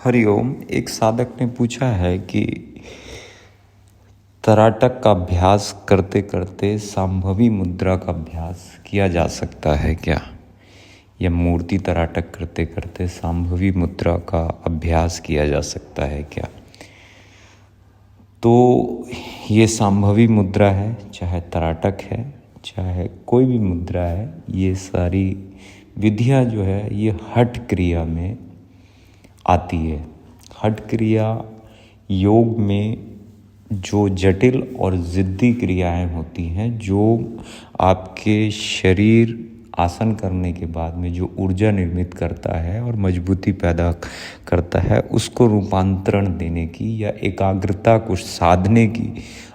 हरिओम। एक साधक ने पूछा है कि तराटक का अभ्यास करते करते संभवी मुद्रा का अभ्यास किया जा सकता है क्या, या मूर्ति तराटक करते करते संभवी मुद्रा का अभ्यास किया जा सकता है क्या। तो ये संभवी मुद्रा है, चाहे तराटक है चाहे कोई भी मुद्रा है, ये सारी विधियाँ जो है ये हठ क्रिया में आती है। हठ क्रिया योग में जो जटिल और ज़िद्दी क्रियाएं होती हैं, जो आपके शरीर आसन करने के बाद में जो ऊर्जा निर्मित करता है और मजबूती पैदा करता है, उसको रूपांतरण देने की या एकाग्रता को साधने की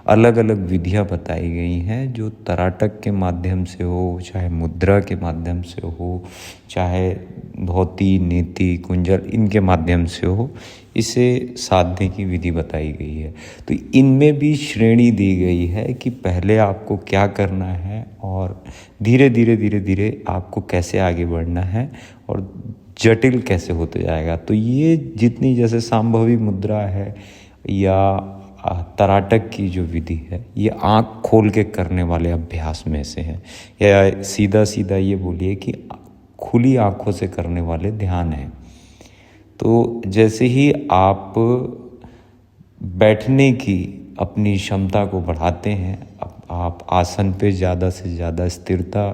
अलग अलग विधियां बताई गई हैं, जो तराटक के माध्यम से हो, चाहे मुद्रा के माध्यम से हो, चाहे धोती नेति कुंजल इनके माध्यम से हो, इसे साधने की विधि बताई गई है। तो इनमें भी श्रेणी दी गई है कि पहले आपको क्या करना है और धीरे धीरे आपको कैसे आगे बढ़ना है और जटिल कैसे होते जाएगा। तो ये जितनी जैसे संभवी मुद्रा है या तराटक की जो विधि है, ये आँख खोल के करने वाले अभ्यास में से है, या सीधा ये बोलिए कि खुली आँखों से करने वाले ध्यान है। तो जैसे ही आप बैठने की अपनी क्षमता को बढ़ाते हैं, आप आसन पे ज़्यादा से ज़्यादा स्थिरता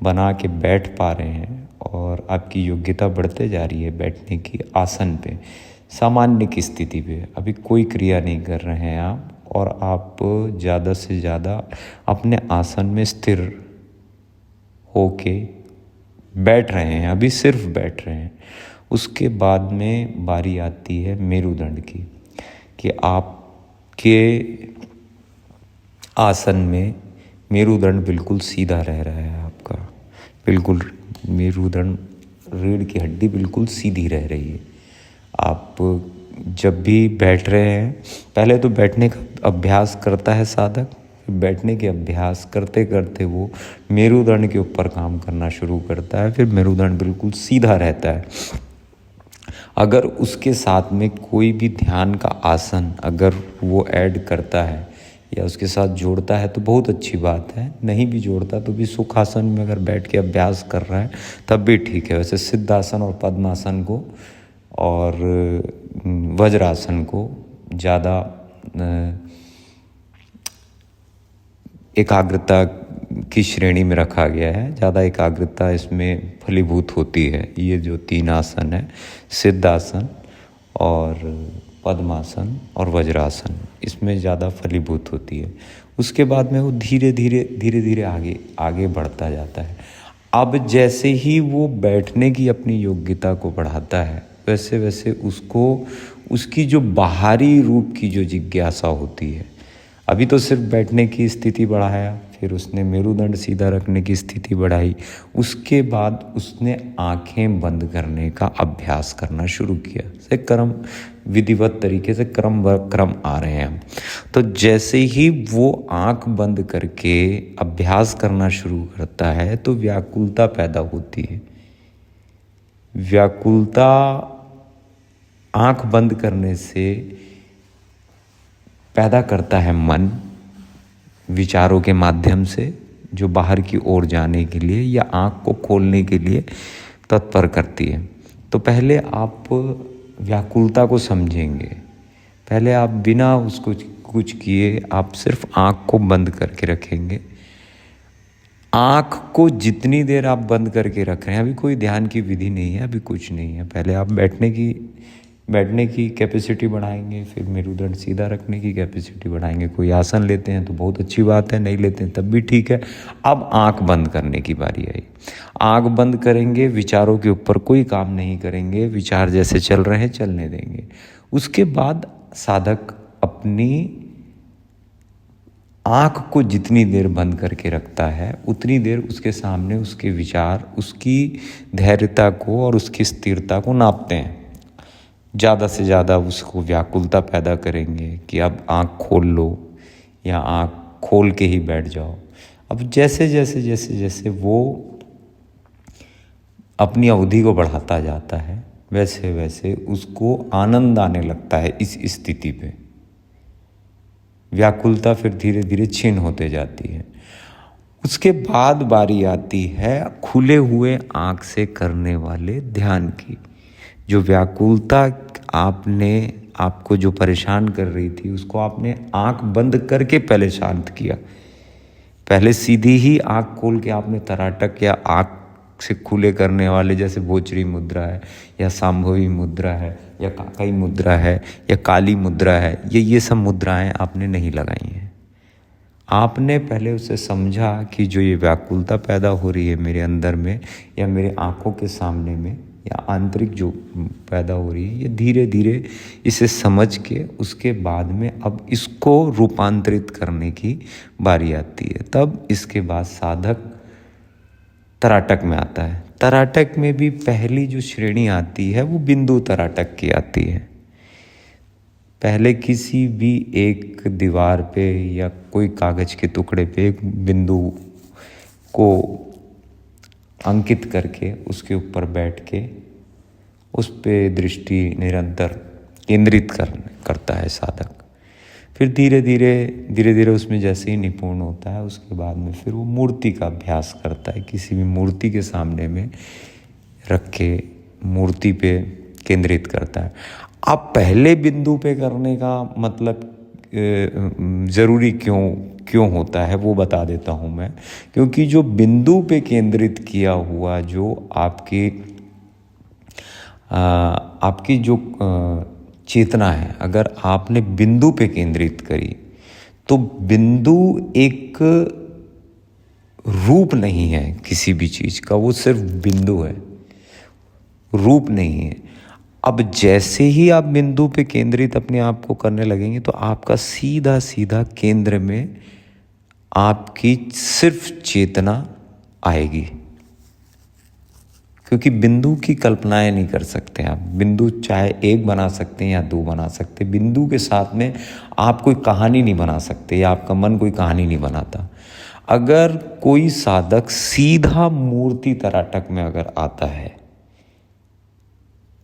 बना के बैठ पा रहे हैं और आपकी योग्यता बढ़ते जा रही है बैठने की आसन पे, सामान्य की स्थिति पे, अभी कोई क्रिया नहीं कर रहे हैं आप, और आप ज़्यादा से ज़्यादा अपने आसन में स्थिर होके बैठ रहे हैं, अभी सिर्फ बैठ रहे हैं। उसके बाद में बारी आती है मेरुदंड की, कि आपके आसन में मेरुदंड बिल्कुल सीधा रह रहा है, आपका बिल्कुल मेरुदंड रीढ़ की हड्डी बिल्कुल सीधी रह रही है। आप जब भी बैठ रहे हैं, पहले तो बैठने का अभ्यास करता है साधक, बैठने के अभ्यास करते करते वो मेरुदंड के ऊपर काम करना शुरू करता है, फिर मेरुदंड बिल्कुल सीधा रहता है। अगर उसके साथ में कोई भी ध्यान का आसन अगर वो ऐड करता है या उसके साथ जोड़ता है तो बहुत अच्छी बात है, नहीं भी जोड़ता तो भी सुखासन में अगर बैठ के अभ्यास कर रहा है तब भी ठीक है। वैसे सिद्धासन और पद्मासन को और वज्रासन को ज़्यादा एकाग्रता की श्रेणी में रखा गया है, ज़्यादा एकाग्रता इसमें फलीभूत होती है। ये जो तीन आसन है, सिद्धासन और पद्मासन और वज्रासन, इसमें ज़्यादा फलीभूत होती है। उसके बाद में वो धीरे धीरे आगे बढ़ता जाता है। अब जैसे ही वो बैठने की अपनी योग्यता को बढ़ाता है, वैसे वैसे उसको उसकी जो बाहरी रूप की जो जिज्ञासा होती है, अभी तो सिर्फ बैठने की स्थिति बढ़ाया, फिर उसने मेरुदंड सीधा रखने की स्थिति बढ़ाई, उसके बाद उसने आंखें बंद करने का अभ्यास करना शुरू किया। से क्रम विधिवत तरीके से क्रम आ रहे हैं हम। तो जैसे ही वो आंख बंद करके अभ्यास करना शुरू करता है तो व्याकुलता पैदा होती है। व्याकुलता आंख बंद करने से पैदा करता है मन, विचारों के माध्यम से जो बाहर की ओर जाने के लिए या आँख को खोलने के लिए तत्पर करती है। तो पहले आप व्याकुलता को समझेंगे, पहले आप बिना उसको कुछ किए आप सिर्फ आँख को बंद करके रखेंगे। आँख को जितनी देर आप बंद करके रख रहे हैं, अभी कोई ध्यान की विधि नहीं है, अभी कुछ नहीं है, पहले आप बैठने की कैपेसिटी बढ़ाएंगे, फिर मेरुदंड सीधा रखने की कैपेसिटी बढ़ाएंगे। कोई आसन लेते हैं तो बहुत अच्छी बात है, नहीं लेते हैं तब भी ठीक है। अब आंख बंद करने की बारी आई। आंख बंद करेंगे, विचारों के ऊपर कोई काम नहीं करेंगे, विचार जैसे चल रहे हैं चलने देंगे। उसके बाद साधक अपनी आँख को जितनी देर बंद करके रखता है उतनी देर उसके सामने उसके विचार, उसकी धैर्यता को और उसकी स्थिरता को नापते हैं। ज़्यादा से ज़्यादा उसको व्याकुलता पैदा करेंगे कि अब आँख खोल लो या आँख खोल के ही बैठ जाओ। अब जैसे वो अपनी अवधि को बढ़ाता जाता है, वैसे वैसे उसको आनंद आने लगता है इस स्थिति पे। व्याकुलता फिर धीरे धीरे क्षीण होते जाती है। उसके बाद बारी आती है खुले हुए आँख से करने वाले ध्यान की। जो व्याकुलता आपको जो परेशान कर रही थी, उसको आपने आँख बंद करके पहले शांत किया। पहले सीधी ही आँख खोल के आपने तराटक या आँख से खुले करने वाले, जैसे भोचरी मुद्रा है या सांभवी मुद्रा है या काकाई मुद्रा है या काली मुद्रा है, ये सब मुद्राएं आपने नहीं लगाई हैं। आपने पहले उसे समझा कि जो ये व्याकुलता पैदा हो रही है मेरे अंदर में या मेरे आँखों के सामने में या आंतरिक जो पैदा हो रही है, ये धीरे धीरे इसे समझ के उसके बाद में अब इसको रूपांतरित करने की बारी आती है। तब इसके बाद साधक तराटक में आता है। तराटक में भी पहली जो श्रेणी आती है वो बिंदु तराटक की आती है। पहले किसी भी एक दीवार पे या कोई कागज के टुकड़े पे एक बिंदु को अंकित करके उसके ऊपर बैठ के उस पे दृष्टि निरंतर केंद्रित करता है साधक। फिर धीरे धीरे उसमें जैसे ही निपुण होता है, उसके बाद में फिर वो मूर्ति का अभ्यास करता है। किसी भी मूर्ति के सामने में रख के मूर्ति पे केंद्रित करता है। अब पहले बिंदु पे करने का मतलब ज़रूरी क्यों होता है वो बता देता हूँ मैं। क्योंकि जो बिंदु पे केंद्रित किया हुआ जो आपकी जो चेतना है, अगर आपने बिंदु पे केंद्रित करी तो बिंदु एक रूप नहीं है किसी भी चीज़ का, वो सिर्फ बिंदु है, रूप नहीं है। अब जैसे ही आप बिंदु पे केंद्रित अपने आप को करने लगेंगे तो आपका सीधा सीधा केंद्र में आपकी सिर्फ चेतना आएगी। क्योंकि बिंदु की कल्पनाएं नहीं कर सकते आप। बिंदु चाहे एक बना सकते हैं या दो बना सकते हैं। बिंदु के साथ में आप कोई कहानी नहीं बना सकते या आपका मन कोई कहानी नहीं बनाता। अगर कोई साधक सीधा मूर्ति तराटक में अगर आता है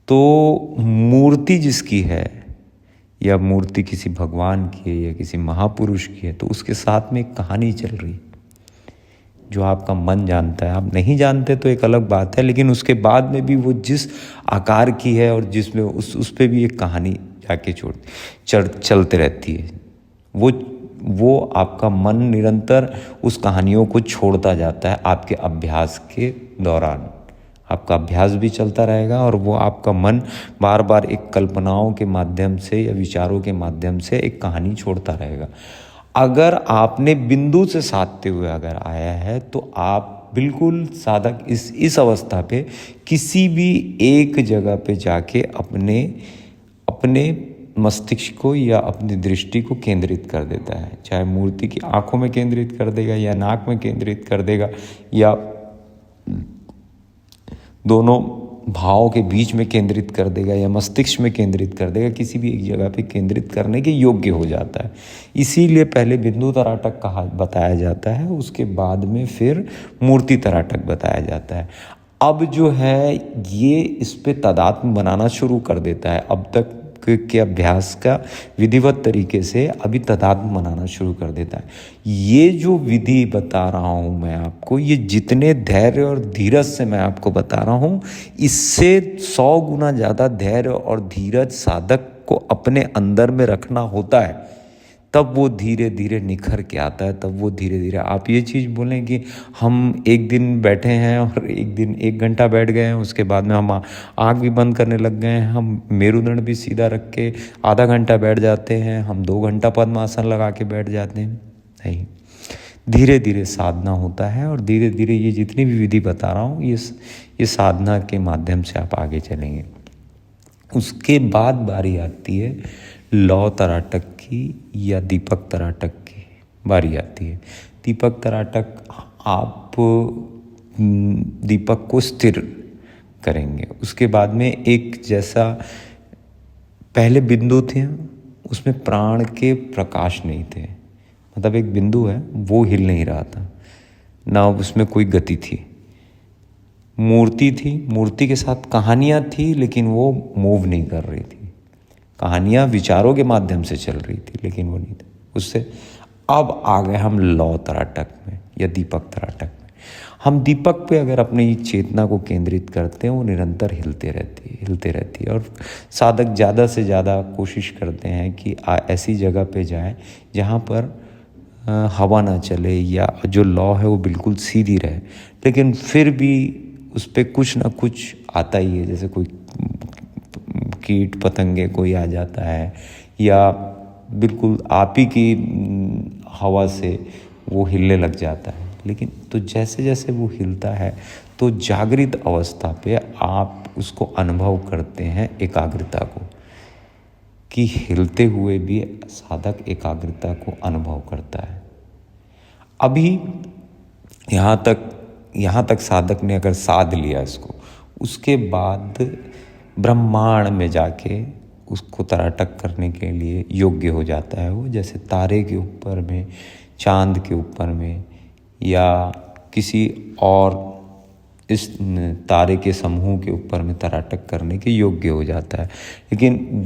तो मूर्ति जिसकी है या मूर्ति किसी भगवान की है या किसी महापुरुष की है तो उसके साथ में एक कहानी चल रही जो आपका मन जानता है। आप नहीं जानते तो एक अलग बात है, लेकिन उसके बाद में भी वो जिस आकार की है और जिसमें उस पे भी एक कहानी जाके चलते रहती है। वो आपका मन निरंतर उस कहानियों को छोड़ता जाता है। आपके अभ्यास के दौरान आपका अभ्यास भी चलता रहेगा और वो आपका मन बार बार एक कल्पनाओं के माध्यम से या विचारों के माध्यम से एक कहानी छोड़ता रहेगा। अगर आपने बिंदु से साधते हुए अगर आया है तो आप बिल्कुल साधक इस अवस्था पे किसी भी एक जगह पे जाके अपने मस्तिष्क को या अपनी दृष्टि को केंद्रित कर देता है। चाहे मूर्ति की आंखों में केंद्रित कर देगा या नाक में केंद्रित कर देगा या दोनों भावों के बीच में केंद्रित कर देगा या मस्तिष्क में केंद्रित कर देगा। किसी भी एक जगह पे केंद्रित करने के योग्य हो जाता है। इसीलिए पहले बिंदु तराटक बताया जाता है, उसके बाद में फिर मूर्ति तराटक बताया जाता है। अब जो है ये इस पे तादात्म्य बनाना शुरू कर देता है। अब तक के अभ्यास का विधिवत तरीके से अभी तादात्म्य बनाना शुरू कर देता है। ये जो विधि बता रहा हूँ मैं आपको, ये जितने धैर्य और धीरज से मैं आपको बता रहा हूँ, इससे 100 गुना ज़्यादा धैर्य और धीरज साधक को अपने अंदर में रखना होता है। तब वो धीरे धीरे निखर के आता है। तब वो धीरे धीरे, आप ये चीज़ बोलें कि हम एक दिन बैठे हैं और एक दिन 1 घंटा बैठ गए हैं, उसके बाद में हम आँख भी बंद करने लग गए हैं, हम मेरुदंड भी सीधा रख के आधा घंटा बैठ जाते हैं, हम 2 घंटा पद्मासन लगा के बैठ जाते हैं। नहीं, धीरे धीरे साधना होता है और धीरे धीरे ये जितनी भी विधि बता रहा हूँ ये साधना के माध्यम से आप आगे चलेंगे। उसके बाद बारी आती है लौ तराटक की या दीपक तराटक की बारी आती है। दीपक तराटक, आप दीपक को स्थिर करेंगे। उसके बाद में एक जैसा पहले बिंदु थे उसमें प्राण के प्रकाश नहीं थे, मतलब एक बिंदु है वो हिल नहीं रहा था, ना उसमें कोई गति थी, मूर्ति थी, मूर्ति के साथ कहानियाँ थी, लेकिन वो मूव नहीं कर रही थी। कहानियाँ विचारों के माध्यम से चल रही थी, लेकिन वो नहीं थी उससे। अब आ गए हम लौ तराटक में या दीपक तराटक में। हम दीपक पे अगर अपनी चेतना को केंद्रित करते हैं, वो निरंतर हिलते रहती है। और साधक ज़्यादा से ज़्यादा कोशिश करते हैं कि ऐसी जगह पे जाएं जहाँ पर हवा ना चले या जो लौ है वो बिल्कुल सीधी रहे, लेकिन फिर भी उस पर कुछ ना कुछ आता ही है। जैसे कोई कीट पतंगे कोई आ जाता है, या बिल्कुल आप ही की हवा से वो हिलने लग जाता है। लेकिन तो जैसे जैसे वो हिलता है तो जागृत अवस्था पे आप उसको अनुभव करते हैं एकाग्रता को, कि हिलते हुए भी साधक एकाग्रता को अनुभव करता है। अभी यहाँ तक साधक ने अगर साध लिया इसको, उसके बाद ब्रह्मांड में जाके उसको तराटक करने के लिए योग्य हो जाता है वो। जैसे तारे के ऊपर में, चांद के ऊपर में, या किसी और इस तारे के समूह के ऊपर में तराटक करने के योग्य हो जाता है। लेकिन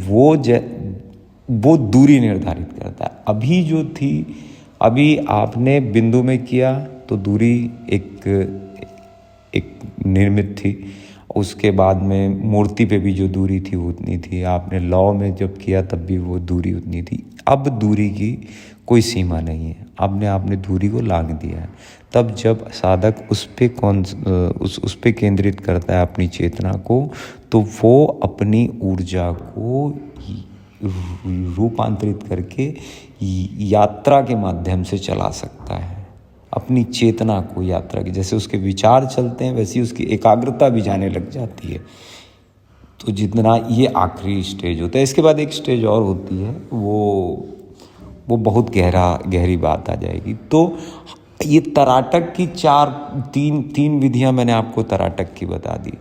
वो दूरी निर्धारित करता है। अभी जो थी, अभी आपने बिंदु में किया तो दूरी एक निर्मित थी। उसके बाद में मूर्ति पे भी जो दूरी थी वो उतनी थी। आपने लौ में जब किया तब भी वो दूरी उतनी थी। अब दूरी की कोई सीमा नहीं है। आपने दूरी को लांघ दिया है। तब जब साधक उस पे केंद्रित करता है अपनी चेतना को, तो वो अपनी ऊर्जा को रूपांतरित करके यात्रा के माध्यम से चला सकता है। अपनी चेतना को यात्रा की, जैसे उसके विचार चलते हैं वैसी उसकी एकाग्रता भी जाने लग जाती है। तो जितना ये आखिरी स्टेज होता है, इसके बाद एक स्टेज और होती है, वो बहुत गहरी बात आ जाएगी। तो ये तराटक की तीन विधियां मैंने आपको तराटक की बता दी।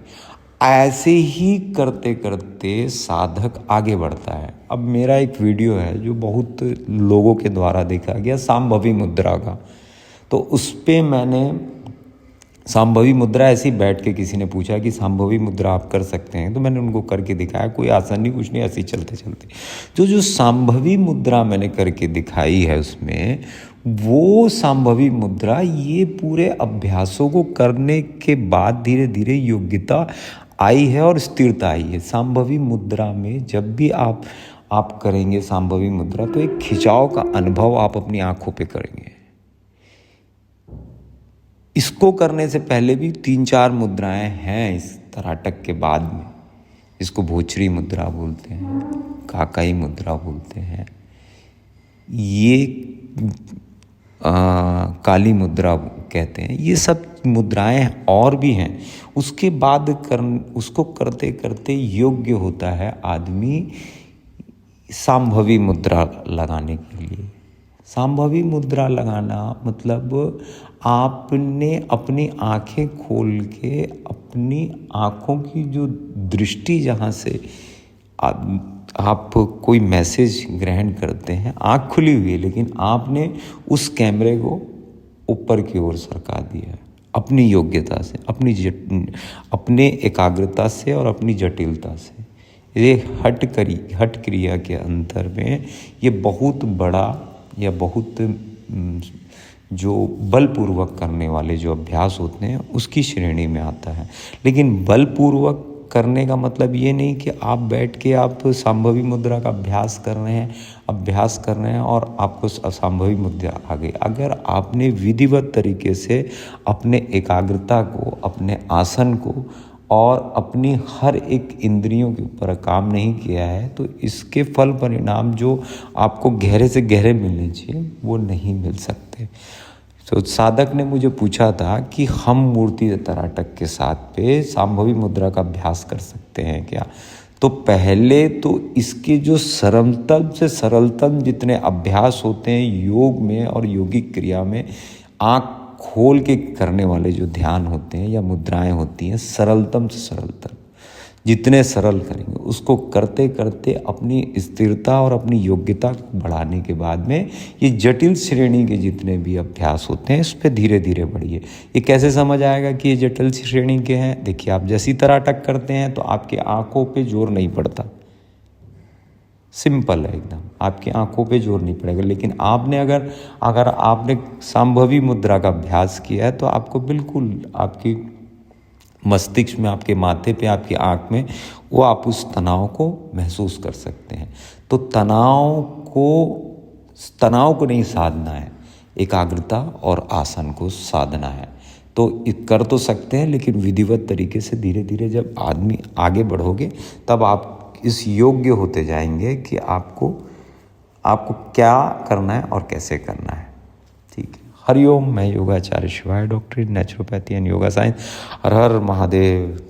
ऐसे ही करते करते साधक आगे बढ़ता है। अब मेरा एक वीडियो है जो बहुत लोगों के द्वारा देखा गया, सांभवी मुद्रा का। तो उस पे मैंने सांभवी मुद्रा ऐसे ही बैठ के, किसी ने पूछा कि सांभवी मुद्रा आप कर सकते हैं, तो मैंने उनको करके दिखाया। कोई आसन नहीं, कुछ नहीं, ऐसे ही चलते चलते जो सांभवी मुद्रा मैंने करके दिखाई है, उसमें वो सांभवी मुद्रा ये पूरे अभ्यासों को करने के बाद धीरे धीरे योग्यता आई है और स्थिरता आई है। सांभवी मुद्रा में जब भी आप करेंगे सांभवी मुद्रा, तो एक खिंचाव का अनुभव आप अपनी आंखों पे करेंगे। इसको करने से पहले भी 3-4 मुद्राएं हैं इस तराटक के बाद में। इसको भोचरी मुद्रा बोलते हैं, काकाई मुद्रा बोलते हैं, ये काली मुद्रा कहते हैं। ये सब मुद्राएं और भी हैं। उसके बाद उसको करते करते योग्य होता है आदमी सांभवी मुद्रा लगाने के लिए। सांभवी मुद्रा लगाना मतलब आपने अपनी आंखें खोल के, अपनी आंखों की जो दृष्टि जहाँ से आप कोई मैसेज ग्रहण करते हैं, आँख खुली हुई है, लेकिन आपने उस कैमरे को ऊपर की ओर सरका दिया है अपनी योग्यता से, अपने एकाग्रता से और अपनी जटिलता से। ये हठ क्रिया के अंतर में ये बहुत बड़ा या बहुत जो बलपूर्वक करने वाले जो अभ्यास होते हैं उसकी श्रेणी में आता है। लेकिन बलपूर्वक करने का मतलब ये नहीं कि आप बैठ के आप सांभवी मुद्रा का अभ्यास कर रहे हैं और आपको सांभवी मुद्रा आ गई। अगर आपने विधिवत तरीके से अपने एकाग्रता को, अपने आसन को और अपनी हर एक इंद्रियों के ऊपर काम नहीं किया है, तो इसके फल परिणाम जो आपको गहरे से गहरे मिलने चाहिए वो नहीं मिल सकते। तो साधक ने मुझे पूछा था कि हम मूर्ति तराटक के साथ पे सांभवी मुद्रा का अभ्यास कर सकते हैं क्या। तो पहले तो इसके जो सरलतम से सरलतम जितने अभ्यास होते हैं योग में और योगिक क्रिया में, आँख खोल के करने वाले जो ध्यान होते हैं या मुद्राएं होती हैं, सरलतम से सरलतम, जितने सरल करेंगे, उसको करते करते अपनी स्थिरता और अपनी योग्यता को बढ़ाने के बाद में ये जटिल श्रेणी के जितने भी अभ्यास होते हैं इस पर धीरे धीरे बढ़िए। ये कैसे समझ आएगा कि ये जटिल श्रेणी के हैं? देखिए, आप जैसी तराटक करते हैं तो आपकी आंखों पे जोर नहीं पड़ता, सिंपल है एकदम, आपकी आंखों पे जोर नहीं पड़ेगा। लेकिन आपने अगर आपने संभवी मुद्रा का अभ्यास किया है तो आपको बिल्कुल आपकी मस्तिष्क में, आपके माथे पे, आपकी आँख में वो आप उस तनाव को महसूस कर सकते हैं। तो तनाव को नहीं साधना है, एकाग्रता और आसन को साधना है। तो कर तो सकते हैं, लेकिन विधिवत तरीके से धीरे धीरे जब आदमी आगे बढ़ोगे तब आप इस योग्य होते जाएंगे कि आपको क्या करना है और कैसे करना है। ठीक है। हरिओम। मैं योगाचार्य शिवाय, doctor in naturopathy and yoga science. Her her Mahadev.